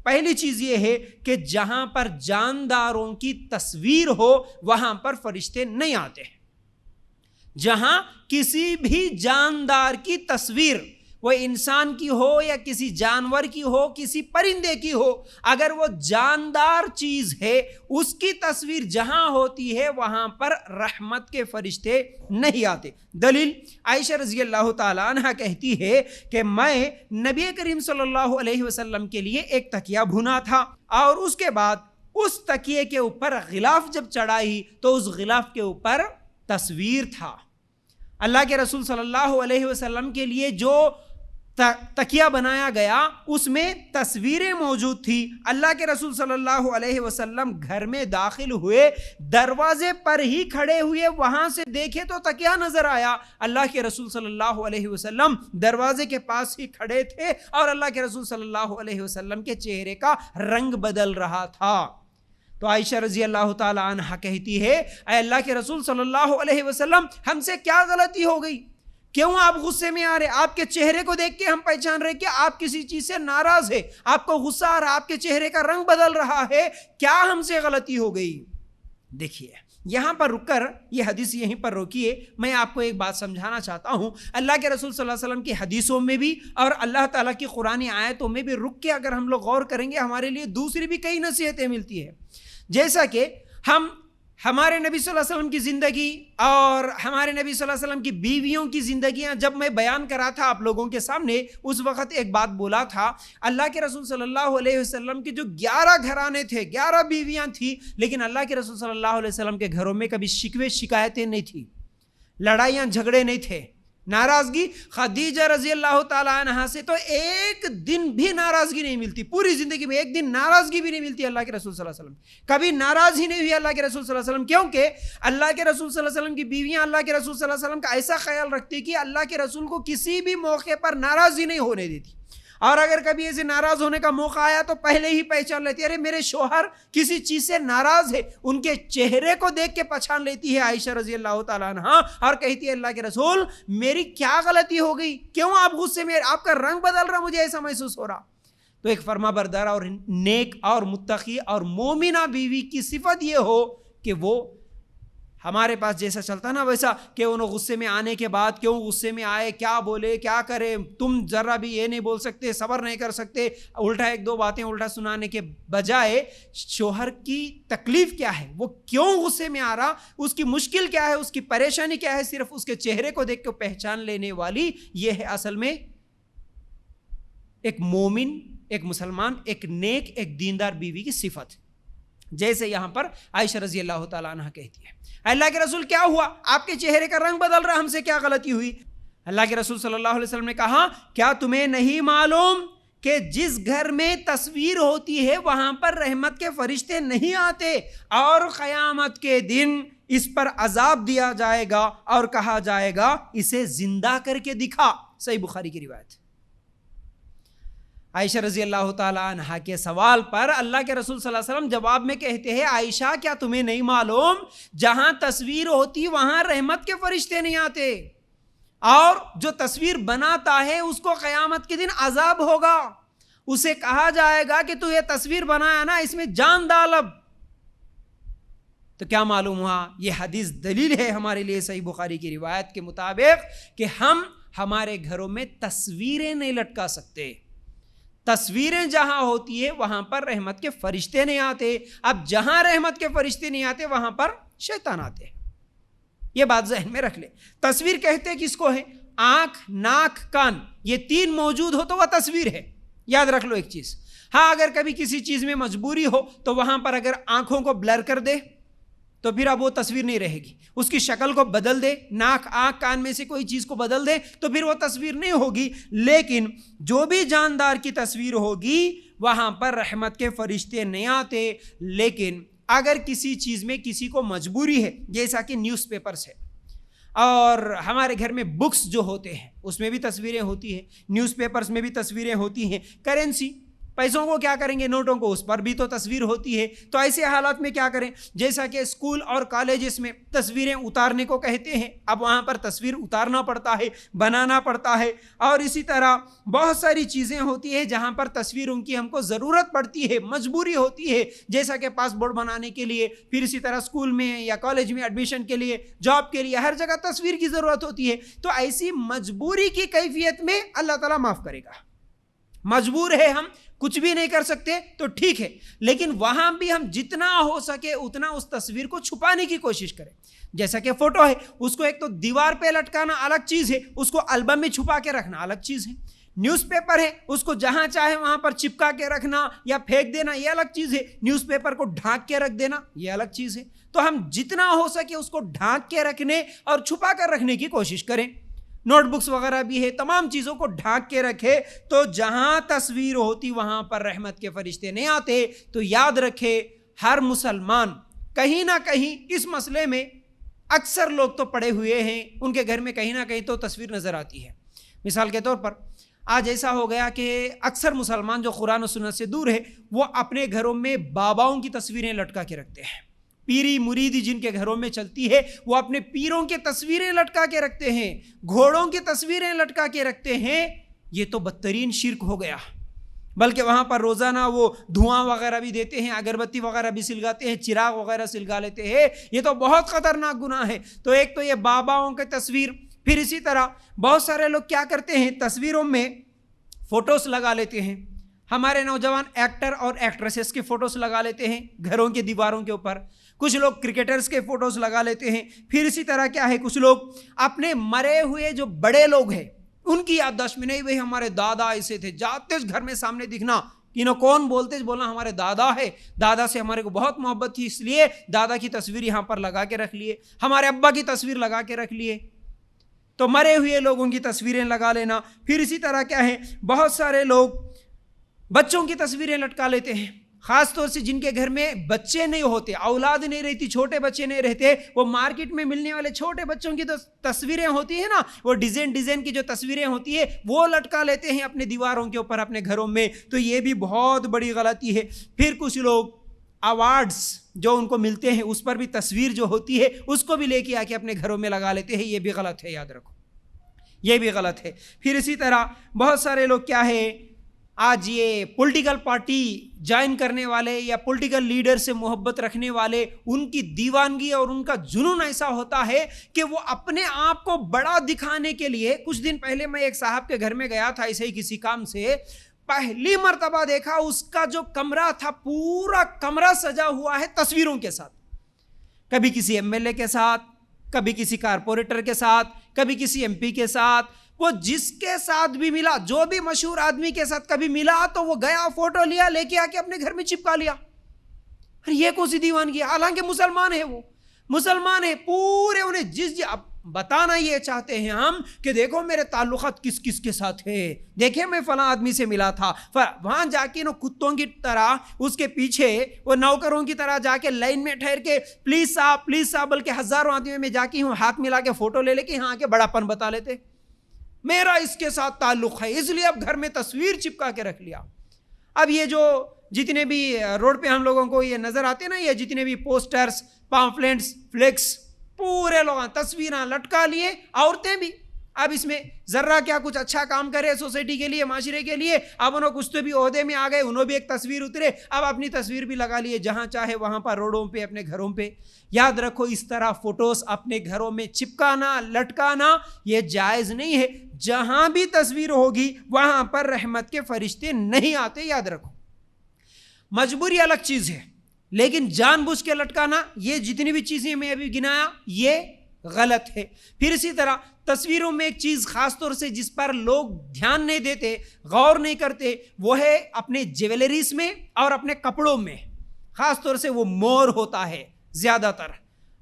پہلی چیز یہ ہے کہ جہاں پر جانداروں کی تصویر ہو وہاں پر فرشتے نہیں آتے. جہاں کسی بھی جاندار کی تصویر، وہ انسان کی ہو یا کسی جانور کی ہو، کسی پرندے کی ہو، اگر وہ جاندار چیز ہے اس کی تصویر جہاں ہوتی ہے وہاں پر رحمت کے فرشتے نہیں آتے. دلیل عائشہ رضی اللہ تعالی عنہ کہتی ہے کہ میں نبی کریم صلی اللہ علیہ وسلم کے لیے ایک تکیہ بھنا تھا، اور اس کے بعد اس تکیے کے اوپر غلاف جب چڑھائی تو اس غلاف کے اوپر تصویر تھا. اللہ کے رسول صلی اللہ علیہ وسلم کے لیے جو تکیہ بنایا گیا اس میں تصویریں موجود تھی. اللہ کے رسول صلی اللہ علیہ وسلم گھر میں داخل ہوئے، دروازے پر ہی کھڑے ہوئے، وہاں سے دیکھے تو تکیہ نظر آیا. اللہ کے رسول صلی اللہ علیہ وسلم دروازے کے پاس ہی کھڑے تھے اور اللہ کے رسول صلی اللہ علیہ وسلم کے چہرے کا رنگ بدل رہا تھا. تو عائشہ رضی اللہ تعالی عنہ کہتی ہے اے اللہ کے رسول صلی اللہ علیہ وسلم، ہم سے کیا غلطی ہو گئی؟ کیوں آپ غصے میں آ رہے؟ آپ کے چہرے کو دیکھ کے ہم پہچان رہے کہ آپ کسی چیز سے ناراض ہے، آپ کو غصہ آ رہا، آپ کے چہرے کا رنگ بدل رہا ہے، کیا ہم سے غلطی ہو گئی؟ دیکھیے یہاں پر رک کر یہ حدیث یہیں پر روکیے. میں آپ کو ایک بات سمجھانا چاہتا ہوں. اللہ کے رسول صلی اللہ علیہ وسلم کی حدیثوں میں بھی اور اللہ تعالیٰ کی قرآنی آیتوں میں بھی رک کے اگر ہم لوگ غور کریں گے ہمارے لیے دوسری بھی کئی نصیحتیں ملتی ہیں. جیسا کہ ہمارے نبی صلی اللہ علیہ وسلم کی زندگی اور ہمارے نبی صلی اللہ علیہ وسلم کی بیویوں کی زندگیاں جب میں بیان کرا تھا آپ لوگوں کے سامنے، اس وقت ایک بات بولا تھا. اللہ کے رسول صلی اللہ علیہ وسلم کی جو 11 گھرانے تھے، 11 بیویاں تھیں، لیکن اللہ کے رسول صلی اللہ علیہ وسلم کے گھروں میں کبھی شکوے شکایتیں نہیں تھی، لڑائیاں جھگڑے نہیں تھے، ناراضگی. خدیجہ رضی اللہ تعالی عنہا سے تو ایک دن بھی ناراضگی نہیں ملتی، پوری زندگی میں ایک دن ناراضگی بھی نہیں ملتی. اللہ کے رسول صلی اللہ علیہ وسلم کبھی ناراض ہی نہیں ہوئی اللہ کے رسول صلی اللہ علیہ وسلم، کیونکہ اللہ کے رسول صلی اللہ علیہ وسلم کی بیویاں اللہ کے رسول صلی اللہ علیہ وسلم کا ایسا خیال رکھتی کہ اللہ کے رسول کو کسی بھی موقع پر ناراضی نہیں ہونے دیتی. اور اگر کبھی ایسے ناراض ہونے کا موقع آیا تو پہلے ہی پہچان لیتی، ارے میرے شوہر کسی چیز سے ناراض ہے. ان کے چہرے کو دیکھ کے پہچان لیتی ہے عائشہ رضی اللہ تعالیٰ عنہ، اور کہتی ہے اللہ کے رسول میری کیا غلطی ہو گئی؟ کیوں آپ غصے میں؟ آپ کا رنگ بدل رہا، مجھے ایسا محسوس ہو رہا. تو ایک فرما بردار اور نیک اور متقی اور مومنہ بیوی کی صفت یہ ہو کہ وہ ہمارے پاس جیسا چلتا نا ویسا، کہ انہوں غصے میں آنے کے بعد کیوں غصے میں آئے، کیا بولے، کیا کرے، تم ذرا بھی یہ نہیں بول سکتے، صبر نہیں کر سکتے، الٹا ایک دو باتیں الٹا سنانے کے بجائے شوہر کی تکلیف کیا ہے، وہ کیوں غصے میں آ رہا، اس کی مشکل کیا ہے، اس کی پریشانی کیا ہے، صرف اس کے چہرے کو دیکھ کے پہچان لینے والی یہ ہے اصل میں ایک مومن، ایک مسلمان، ایک نیک، ایک دیندار بیوی کی صفت. جیسے یہاں پر عائشہ رضی اللہ تعالیٰ عنہ کہتی ہے اللہ کے رسول کیا ہوا، آپ کے چہرے کا رنگ بدل رہا، ہم سے کیا غلطی ہوئی؟ اللہ کے رسول صلی اللہ علیہ وسلم نے کہا کیا تمہیں نہیں معلوم کہ جس گھر میں تصویر ہوتی ہے وہاں پر رحمت کے فرشتے نہیں آتے، اور قیامت کے دن اس پر عذاب دیا جائے گا اور کہا جائے گا اسے زندہ کر کے دکھا. صحیح بخاری کی روایت. عائشہ رضی اللہ تعالیٰ عنہ کے سوال پر اللہ کے رسول صلی اللہ علیہ وسلم جواب میں کہتے ہیں عائشہ کیا تمہیں نہیں معلوم جہاں تصویر ہوتی وہاں رحمت کے فرشتے نہیں آتے، اور جو تصویر بناتا ہے اس کو قیامت کے دن عذاب ہوگا، اسے کہا جائے گا کہ تو یہ تصویر بنایا نا، اس میں جان ڈال اب. تو کیا معلوم ہوا؟ یہ حدیث دلیل ہے ہمارے لیے صحیح بخاری کی روایت کے مطابق کہ ہم ہمارے گھروں میں تصویریں نہیں لٹکا سکتے. تصویریں جہاں ہوتی ہے وہاں پر رحمت کے فرشتے نہیں آتے. اب جہاں رحمت کے فرشتے نہیں آتے وہاں پر شیطان آتے. یہ بات ذہن میں رکھ لے. تصویر کہتے کس کو ہے؟ آنکھ، ناک، کان، یہ تین موجود ہو تو وہ تصویر ہے. یاد رکھ لو ایک چیز. ہاں اگر کبھی کسی چیز میں مجبوری ہو تو وہاں پر اگر آنکھوں کو بلر کر دے تو پھر اب وہ تصویر نہیں رہے گی. اس کی شکل کو بدل دے، ناک، آنکھ، کان میں سے کوئی چیز کو بدل دے تو پھر وہ تصویر نہیں ہوگی. لیکن جو بھی جاندار کی تصویر ہوگی وہاں پر رحمت کے فرشتے نہیں آتے. لیکن اگر کسی چیز میں کسی کو مجبوری ہے، جیسا کہ نیوز پیپرز ہے، اور ہمارے گھر میں بکس جو ہوتے ہیں اس میں بھی تصویریں ہوتی ہیں، نیوز پیپرز میں بھی تصویریں ہوتی ہیں، کرنسی پیسوں کو کیا کریں گے, نوٹوں کو, اس پر بھی تو تصویر ہوتی ہے. تو ایسے حالات میں کیا کریں, جیسا کہ اسکول اور کالجز میں تصویریں اتارنے کو کہتے ہیں, اب وہاں پر تصویر اتارنا پڑتا ہے, بنانا پڑتا ہے. اور اسی طرح بہت ساری چیزیں ہوتی ہیں جہاں پر تصویروں کی ہم کو ضرورت پڑتی ہے, مجبوری ہوتی ہے, جیسا کہ پاسپورٹ بنانے کے لیے, پھر اسی طرح اسکول میں یا کالج میں ایڈمیشن کے لیے, جاب کے لیے, ہر جگہ تصویر کی ضرورت ہوتی ہے. تو ایسی مجبوری کی کیفیت میں اللہ تعالیٰ معاف کرے گا. مجبور ہے, ہم کچھ بھی نہیں کر سکتے تو ٹھیک ہے, لیکن وہاں بھی ہم جتنا ہو سکے اتنا اس تصویر کو چھپانے کی کوشش کریں. جیسا کہ فوٹو ہے, اس کو ایک تو دیوار پہ لٹکانا الگ چیز ہے, اس کو البم میں چھپا کے رکھنا الگ چیز ہے. نیوز پیپر ہے, اس کو جہاں چاہے وہاں پر چپکا کے رکھنا یا پھینک دینا یہ الگ چیز ہے. نیوز پیپر کو ڈھانک کے رکھ دینا یہ الگ چیز ہے. تو ہم جتنا ہو سکے اس کو ڈھانک کے رکھنے اور چھپا کر رکھنے کی کوشش کریں. نوٹ بکس وغیرہ بھی ہے, تمام چیزوں کو ڈھانک کے رکھے. تو جہاں تصویر ہوتی وہاں پر رحمت کے فرشتے نہیں آتے. تو یاد رکھے, ہر مسلمان کہیں نہ کہیں اس مسئلے میں, اکثر لوگ تو پڑے ہوئے ہیں, ان کے گھر میں کہیں نہ کہیں تو تصویر نظر آتی ہے. مثال کے طور پر آج ایسا ہو گیا کہ اکثر مسلمان جو قرآن و سنت سے دور ہے وہ اپنے گھروں میں باباؤں کی تصویریں لٹکا کے رکھتے ہیں. پیری مریدی جن کے گھروں میں چلتی ہے وہ اپنے پیروں کی تصویریں لٹکا کے رکھتے ہیں, گھوڑوں کی تصویریں لٹکا کے رکھتے ہیں. یہ تو بدترین شرک ہو گیا. بلکہ وہاں پر روزانہ وہ دھواں وغیرہ بھی دیتے ہیں, اگربتی وغیرہ بھی سلگاتے ہیں, چراغ وغیرہ سلگا لیتے ہیں. یہ تو بہت خطرناک گناہ ہے. تو ایک تو یہ باباؤں کی تصویر, پھر اسی طرح بہت سارے لوگ کیا کرتے ہیں, تصویروں میں فوٹوز لگا لیتے ہیں. ہمارے نوجوان ایکٹر اور ایکٹریسز کے فوٹوز لگا لیتے ہیں گھروں کے دیواروں کے اوپر. کچھ لوگ کرکٹرز کے فوٹوز لگا لیتے ہیں. پھر اسی طرح کیا ہے, کچھ لوگ اپنے مرے ہوئے جو بڑے لوگ ہیں ان کی یادداشت میں, نہیں بھائی ہمارے دادا ایسے تھے, جاتے گھر میں سامنے دکھنا, کون بولتے بولنا ہمارے دادا ہے, دادا سے ہمارے کو بہت محبت تھی اس لیے دادا کی تصویر یہاں پر لگا کے رکھ لیے, ہمارے ابا کی تصویر لگا کے رکھ لیے. تو مرے ہوئے لوگوں کی تصویریں لگا لینا. پھر اسی طرح کیا ہے, بہت سارے لوگ بچوں کی تصویریں لٹکا لیتے ہیں. خاص طور سے جن کے گھر میں بچے نہیں ہوتے, اولاد نہیں رہتی, چھوٹے بچے نہیں رہتے, وہ مارکیٹ میں ملنے والے چھوٹے بچوں کی تصویریں ہوتی ہیں نا, وہ ڈیزائن کی جو تصویریں ہوتی ہے وہ لٹکا لیتے ہیں اپنے دیواروں کے اوپر, اپنے گھروں میں. تو یہ بھی بہت بڑی غلطی ہے. پھر کچھ لوگ ایوارڈز جو ان کو ملتے ہیں اس پر بھی تصویر جو ہوتی ہے اس کو بھی لے کے آ کے اپنے گھروں میں لگا لیتے ہیں. یہ بھی غلط ہے, یاد رکھو یہ بھی غلط ہے. پھر اسی طرح بہت سارے لوگ کیا ہے, آج یہ پولیٹیکل پارٹی جوائن کرنے والے یا پولیٹیکل لیڈر سے محبت رکھنے والے, ان کی دیوانگی اور ان کا جنون ایسا ہوتا ہے کہ وہ اپنے آپ کو بڑا دکھانے کے لیے. کچھ دن پہلے میں ایک صاحب کے گھر میں گیا تھا ایسے ہی کسی کام سے, پہلی مرتبہ دیکھا اس کا جو کمرہ تھا پورا کمرہ سجا ہوا ہے تصویروں کے ساتھ. کبھی کسی ایم ایل اے کے ساتھ, کبھی کسی کارپوریٹر کے ساتھ, کبھی کسی ایم پی کے ساتھ. وہ جس کے ساتھ بھی ملا, جو بھی مشہور آدمی کے ساتھ کبھی ملا تو وہ گیا, فوٹو لیا, لے کے آ کے اپنے گھر میں چپکا لیا. یہ کون سی دیوانگی ہے؟ حالانکہ مسلمان ہے, وہ مسلمان ہے پورے. انہیں اب بتانا یہ چاہتے ہیں ہم کہ دیکھو میرے تعلقات کس کس کے ساتھ ہے, دیکھیں میں فلاں آدمی سے ملا تھا. وہاں جا کے کتوں کی طرح اس کے پیچھے وہ نوکروں کی طرح جا کے لائن میں ٹھہر کے پلیز صاحب, بلکہ ہزاروں آدمیوں میں جا کے ہاتھ ملا کے فوٹو لے کے یہاں کے بڑا پن بتا لیتے, میرا اس کے ساتھ تعلق ہے اس لیے اب گھر میں تصویر چپکا کے رکھ لیا. اب یہ جو جتنے بھی روڈ پہ ہم لوگوں کو یہ نظر آتے نا, یہ جتنے بھی پوسٹرز, پامفلٹس, فلیکس, پورے لوگ تصویراں لٹکا لیے. عورتیں بھی اب اس میں ذرا کیا کچھ اچھا کام کرے سوسائٹی کے لیے, معاشرے کے لیے, اب انہوں کچھ تو بھی عہدے میں آ گئے, انہوں بھی ایک تصویر اترے, اب اپنی تصویر بھی لگا لیے جہاں چاہے وہاں پر, روڈوں پہ, اپنے گھروں پہ. یاد رکھو اس طرح فوٹوز اپنے گھروں میں چپکانا, لٹکانا یہ جائز نہیں ہے. جہاں بھی تصویر ہوگی وہاں پر رحمت کے فرشتے نہیں آتے, یاد رکھو. مجبوری الگ چیز ہے, لیکن جان بوجھ کے لٹکانا, یہ جتنی بھی چیزیں میں ابھی گنایا یہ غلط ہے. پھر اسی طرح تصویروں میں ایک چیز خاص طور سے جس پر لوگ دھیان نہیں دیتے, غور نہیں کرتے, وہ ہے اپنے جیولریز میں اور اپنے کپڑوں میں. خاص طور سے وہ مور ہوتا ہے زیادہ تر.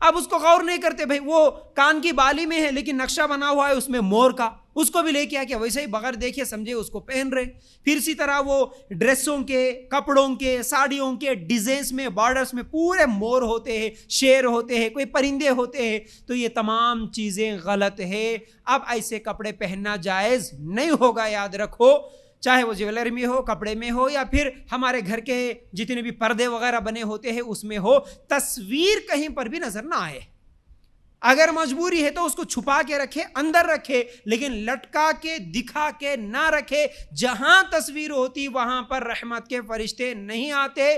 اب اس کو غور نہیں کرتے, بھائی وہ کان کی بالی میں ہے لیکن نقشہ بنا ہوا ہے اس میں مور کا, اس کو بھی لے کے آ کے ویسے ہی بغیر دیکھے سمجھے اس کو پہن رہے. پھر اسی طرح وہ ڈریسوں کے, کپڑوں کے, ساڑیوں کے ڈیزائنز میں, بارڈرز میں پورے مور ہوتے ہیں, شیر ہوتے ہیں, کوئی پرندے ہوتے ہیں. تو یہ تمام چیزیں غلط ہے. اب ایسے کپڑے پہننا جائز نہیں ہوگا, یاد رکھو. چاہے وہ جیولری میں ہو, کپڑے میں ہو, یا پھر ہمارے گھر کے جتنے بھی پردے وغیرہ بنے ہوتے ہیں اس میں ہو, تصویر کہیں پر بھی نظر نہ آئے. اگر مجبوری ہے تو اس کو چھپا کے رکھے, اندر رکھے, لیکن لٹکا کے دکھا کے نہ رکھے. جہاں تصویر ہوتی وہاں پر رحمت کے فرشتے نہیں آتے.